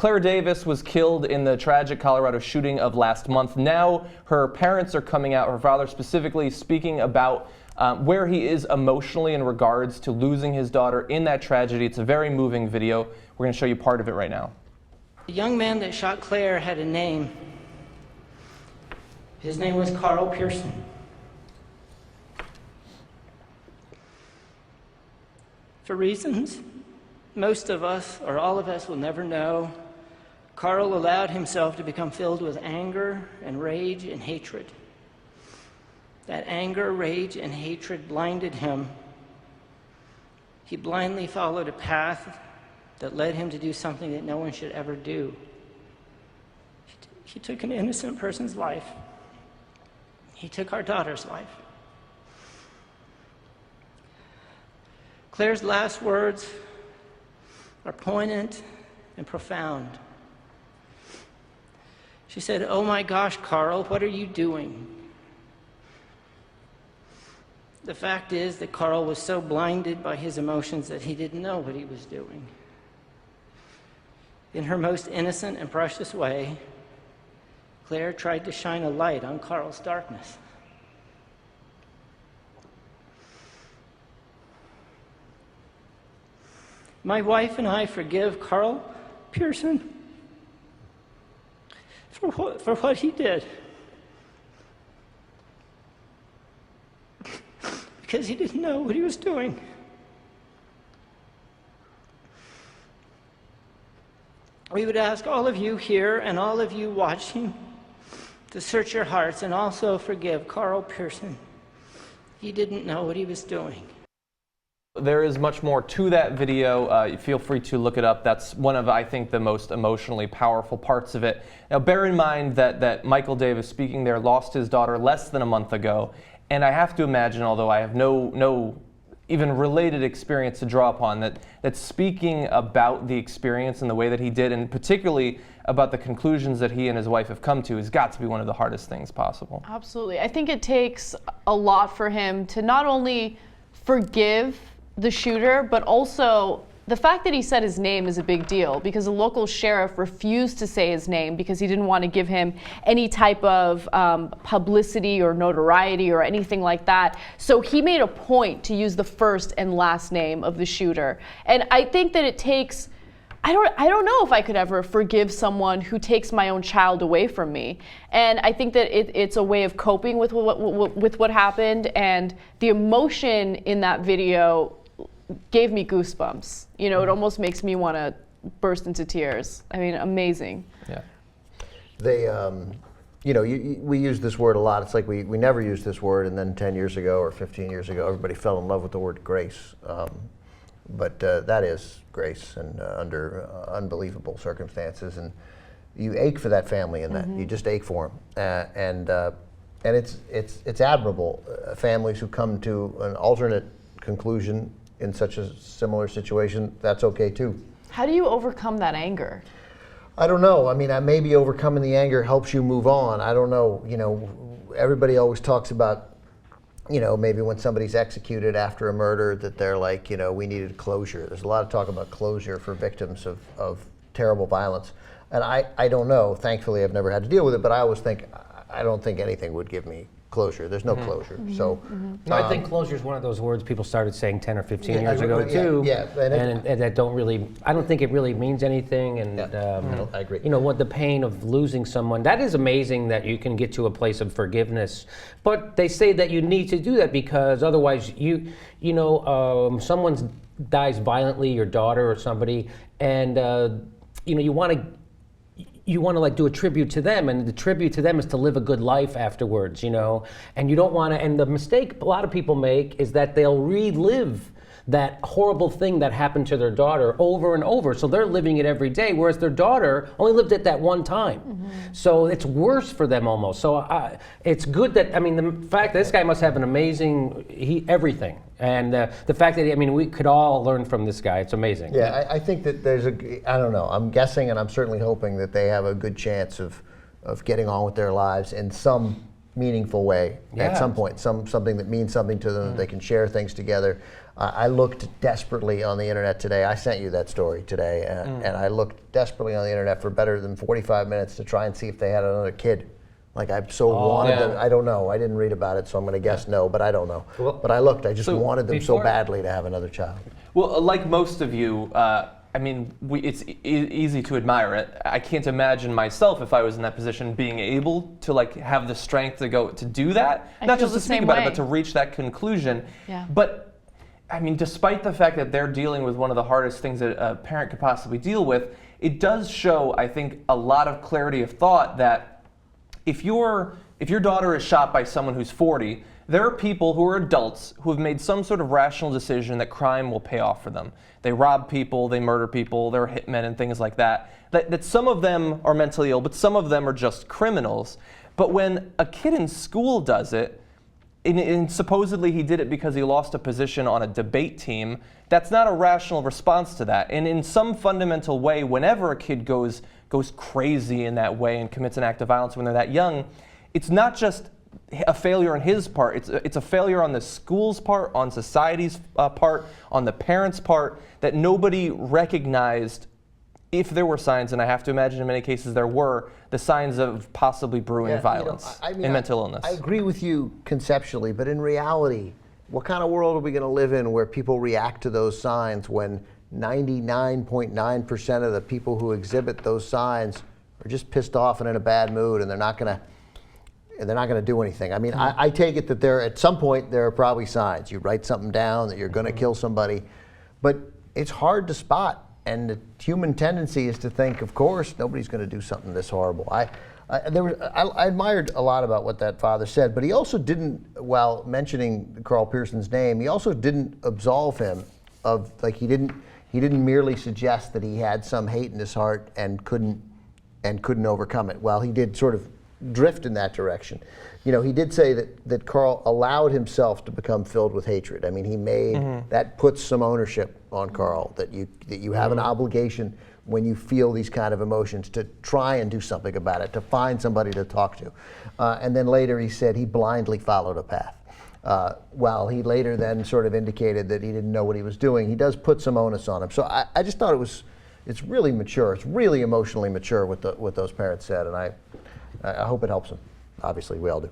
Claire Davis was killed in the tragic Colorado shooting of last month. Now her parents are coming out, her father specifically, speaking about where he is emotionally in regards to losing his daughter in that tragedy. It's a very moving video. We're going to show you part of it right now. The young man that shot Claire had a name. His name was Carl Pearson. For reasons most of us, or all of us, will never know, Carl allowed himself to become filled with anger and rage and hatred. That anger, rage, and hatred blinded him. He blindly followed a path that led him to do something that no one should ever do. He took an innocent person's life. He took our daughter's life. Claire's last words are poignant and profound. She said, "Oh my gosh, Carl, what are you doing?" The fact is that Carl was so blinded by his emotions that he didn't know what he was doing. In her most innocent and precious way, Claire tried to shine a light on Carl's darkness. My wife and I forgive Carl Pearson for what he did. Because he didn't know what he was doing. We would ask all of you here and all of you watching to search your hearts and also forgive Carl Pearson. He didn't know what he was doing. There is much more to that video. Feel free to look it up. That's one of, I think, the most emotionally powerful parts of it. Now, bear in mind that Michael Davis, speaking there, lost his daughter less than a month ago. And I have to imagine, although I have no even related experience to draw upon, that speaking about the experience and the way that he did, and particularly about the conclusions that he and his wife have come to, has got to be one of the hardest things possible. Absolutely. I think it takes a lot for him to not only forgive the shooter, but also the fact that he said his name is a big deal, because the local sheriff refused to say his name because he didn't want to give him any type of publicity or notoriety or anything like that. So he made a point to use the first and last name of the shooter. And I think that it takes, I don't know if I could ever forgive someone who takes my own child away from me. And I think that it's a way of coping with what happened, and the emotion in that video gave me goosebumps. You know, it almost makes me want to burst into tears. I mean, amazing. Yeah. They, we use this word a lot. It's like we never used this word, and then 10 years ago or 15 years ago, everybody fell in love with the word grace. But that is grace, and under unbelievable circumstances. And you ache for that family in that. You just ache for them. And it's admirable, families who come to an alternate conclusion in such a similar situation. That's okay too. How do you overcome that anger? I don't know. I mean, maybe overcoming the anger helps you move on. I don't know. You know, everybody always talks about, you know, maybe when somebody's executed after a murder that they're like, you know, we needed closure. There's a lot of talk about closure for victims of terrible violence. And I don't know. Thankfully, I've never had to deal with it, but I always think, I don't think anything would give me closure. There's no closure. So no, I think closure is one of those words people started saying 10 or 15 years ago too. Yeah, and that don't really, I don't think it really means anything. And I agree. You know, what the pain of losing someone, that is amazing that you can get to a place of forgiveness. But they say that you need to do that because otherwise someone dies violently, your daughter or somebody, and you want to like do a tribute to them, and the tribute to them is to live a good life afterwards, you know, and you don't want to, and the mistake a lot of people make is that they'll relive that horrible thing that happened to their daughter over and over. So they're living it every day, whereas their daughter only lived it that one time. So it's worse for them almost. So it's good that, I mean, the fact that this guy must have an amazing, everything. And the fact that, I mean, we could all learn from this guy. It's amazing. Yeah, I think that there's I don't know, I'm guessing and I'm certainly hoping that they have a good chance of getting on with their lives in some meaningful way at some point, something that means something to them, that they can share things together. I looked desperately on the internet today. I sent you that story today, and I looked desperately on the internet for better than 45 minutes to try and see if they had another kid. Like I so wanted them. I don't know. I didn't read about it, so I'm going to guess no, but I don't know. Well, but I looked. I just wanted them so before- badly to have another child. Well, like most of you, I mean, it's easy to admire it. I can't imagine myself, if I was in that position, being able to like have the strength to go to do that. I Not feel just to the speak same about it, way. but to reach that conclusion. Yeah. But I mean, despite the fact that they're dealing with one of the hardest things that a parent could possibly deal with, it does show, I think, a lot of clarity of thought that if your daughter is shot by someone who's 40, there are people who are adults who have made some sort of rational decision that crime will pay off for them. They rob people, they murder people, they're hitmen and things like that. That some of them are mentally ill, but some of them are just criminals. But when a kid in school does it, and supposedly he did it because he lost a position on a debate team, that's not a rational response to that. And in some fundamental way, whenever a kid goes crazy in that way and commits an act of violence when they're that young, it's not just a failure on his part. It's a failure on the school's part, on society's part, on the parents' part, that nobody recognized if there were signs, and I have to imagine in many cases there were, the signs of possibly brewing violence and mental illness. I agree with you conceptually, but in reality, what kind of world are we going to live in where people react to those signs when 99.9% of the people who exhibit those signs are just pissed off and in a bad mood, and they're not going to do anything? I mean, I take it that at some point there are probably signs. You write something down that you're going to kill somebody, but it's hard to spot. And the human tendency is to think, of course, nobody's going to do something this horrible. I admired a lot about what that father said, but he also didn't, while mentioning Carl Pearson's name, he also didn't absolve him of, like, he didn't merely suggest that he had some hate in his heart and couldn't overcome it. While he did sort of drift in that direction. You know, he did say that Carl allowed himself to become filled with hatred. I mean, he made that puts some ownership on Carl, that you have an obligation when you feel these kind of emotions to try and do something about it, to find somebody to talk to. And then later he said he blindly followed a path. While he later then sort of indicated that he didn't know what he was doing, he does put some onus on him. So I just thought it's really mature. It's really emotionally mature what those parents said, and I hope it helps them. Obviously, we all do.